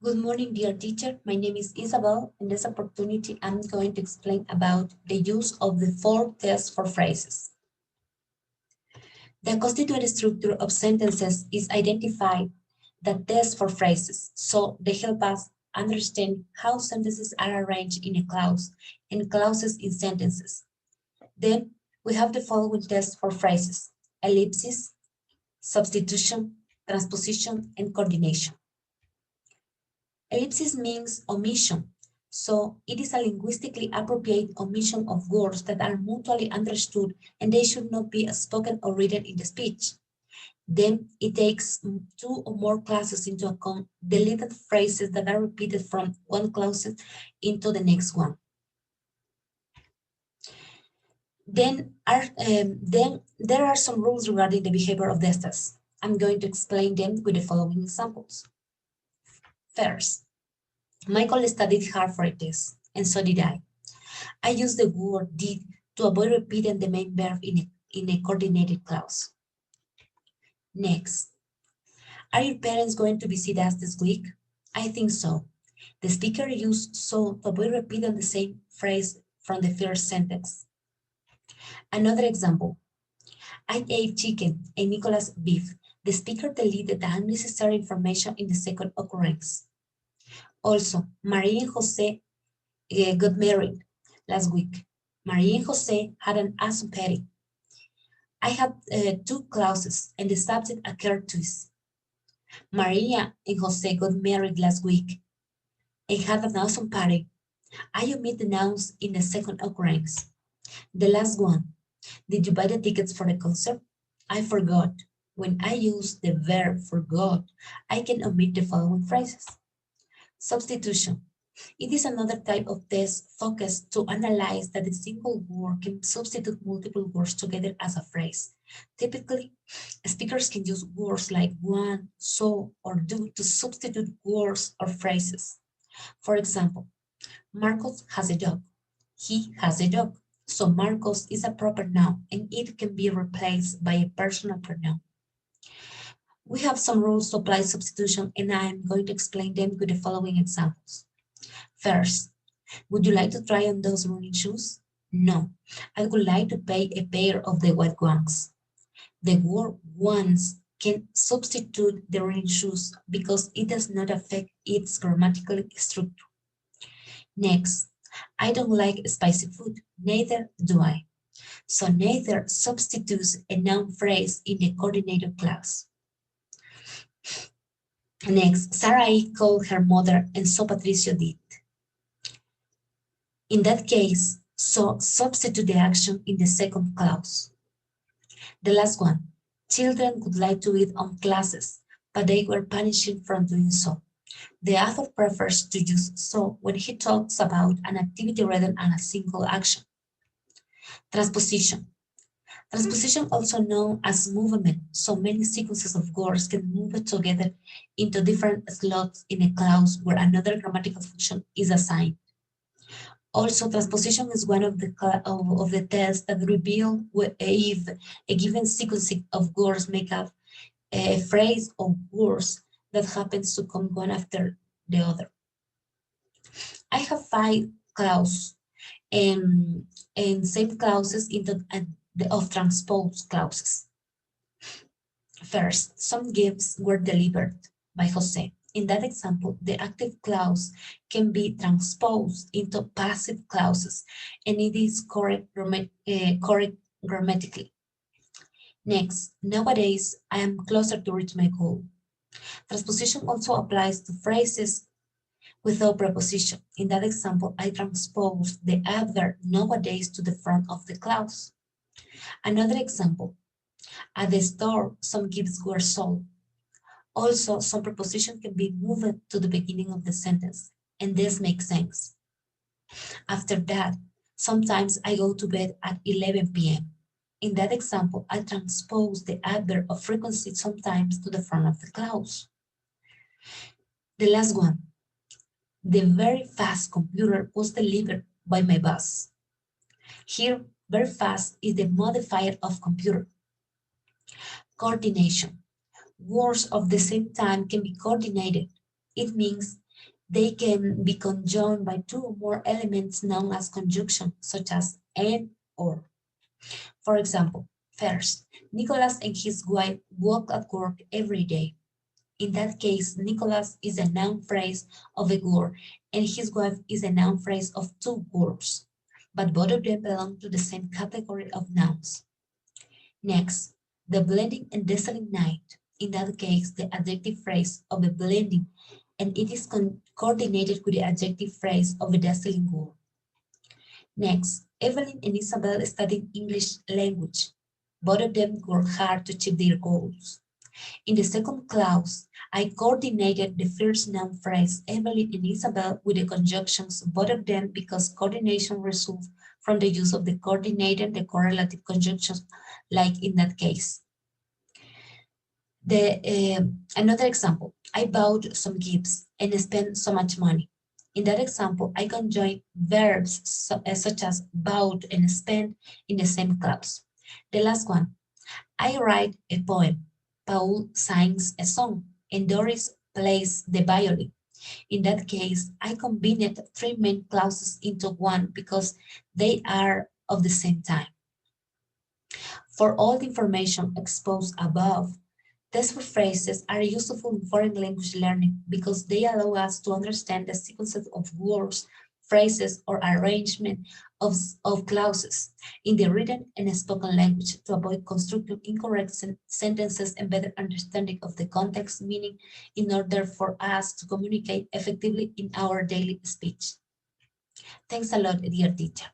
Good morning, dear teacher. My name is Isabel. In this opportunity, I'm going to explain about the use of the four tests for phrases. The constituent structure of sentences is identified the test for phrases, so they help us understand how sentences are arranged in a clause and clauses in sentences. Then we have the following tests for phrases: ellipsis, substitution, transposition, and coordination. Ellipsis means omission, so it is a linguistically appropriate omission of words that are mutually understood and they should not be spoken or written in the speech. Then it takes two or more clauses into account, deleted phrases that are repeated from one clause into the next one. Then there are some rules regarding the behavior of the tests. I'm going to explain them with the following examples. First, Michael studied hard for a test, and so did I. I use the word did to avoid repeating the main verb in a coordinated clause. Next, are your parents going to visit us this week? I think so. The speaker used so to avoid repeating the same phrase from the first sentence. Another example, I ate chicken and Nicholas beef. The speaker deleted the unnecessary information in the second occurrence. Also, Maria and Jose got married last week. Maria and Jose had an awesome party. I had two clauses and the subject occurred twice. Maria and Jose got married last week and had an awesome party. I omit the nouns in the second occurrence. The last one, did you buy the tickets for the concert? I forgot. When I use the verb forgot, I can omit the following phrases. Substitution. It is another type of test focused to analyze that a single word can substitute multiple words together as a phrase. Typically, speakers can use words like want, so, or do to substitute words or phrases. For example, Marcos has a dog. He has a dog. So Marcos is a proper noun and it can be replaced by a personal pronoun. We have some rules to apply substitution and I am going to explain them with the following examples. First, would you like to try on those running shoes? No, I would like to buy a pair of the white ones. The word once can substitute the running shoes because it does not affect its grammatical structure. Next, I don't like spicy food, neither do I. So neither substitutes a noun phrase in the coordinated clause. Next, Sarah called her mother and so Patricio did. In that case, so substitute the action in the second clause. The last one, children would like to eat on classes, but they were punished from doing so. The author prefers to use so when he talks about an activity rather than a single action. Transposition. Transposition, also known as movement, so many sequences of words can move together into different slots in a clause where another grammatical function is assigned. Also, transposition is one of the tests that reveal if a given sequence of words make up a phrase of words that happens to come one after the other. I have five clauses and same clauses into of transposed clauses. First, some gifts were delivered by Jose. In that example, the active clause can be transposed into passive clauses, and it is correct grammatically. Next, nowadays, I am closer to reach my goal. Transposition also applies to phrases without preposition. In that example, I transpose the adverb nowadays to the front of the clause. Another example, at the store, some gifts were sold. Also, some preposition can be moved to the beginning of the sentence, and this makes sense. After that, sometimes I go to bed at 11 p.m. In that example, I transpose the adverb of frequency sometimes to the front of the clause. The last one, the very fast computer was delivered by my boss. Here, very fast is the modifier of computer. Coordination. Words of the same time can be coordinated. It means They can be conjoined by two or more elements known as conjunction, such as and or. For example, first, Nicholas and his wife walk at work every day. In that case, Nicholas is a noun phrase of a word, and his wife is a noun phrase of two words, but both of them belong to the same category of nouns. Next, the blending and dazzling night. In that case, the adjective phrase of a blending, and it is coordinated with the adjective phrase of a dazzling word. Next, Evelyn and Isabel studied English language. Both of them worked hard to achieve their goals. In the second clause, I coordinated the first noun phrase Evelyn and Isabel with the conjunctions both of them because coordination results from the use of the coordinated, the correlative conjunctions, like in that case. Another example, I bought some gifts and spent so much money. In that example, I conjoin verbs such as bought and spent in the same clause. The last one, I write a poem. Paul sings a song, and Doris plays the violin. In that case, I combined three main clauses into one because they are of the same time. For all the information exposed above, these phrases are useful in foreign language learning because they allow us to understand the sequences of words, phrases, or arrangement of clauses in the written and spoken language to avoid constructing incorrect sentences and better understanding of the context meaning in order for us to communicate effectively in our daily speech. Thanks a lot, dear teacher.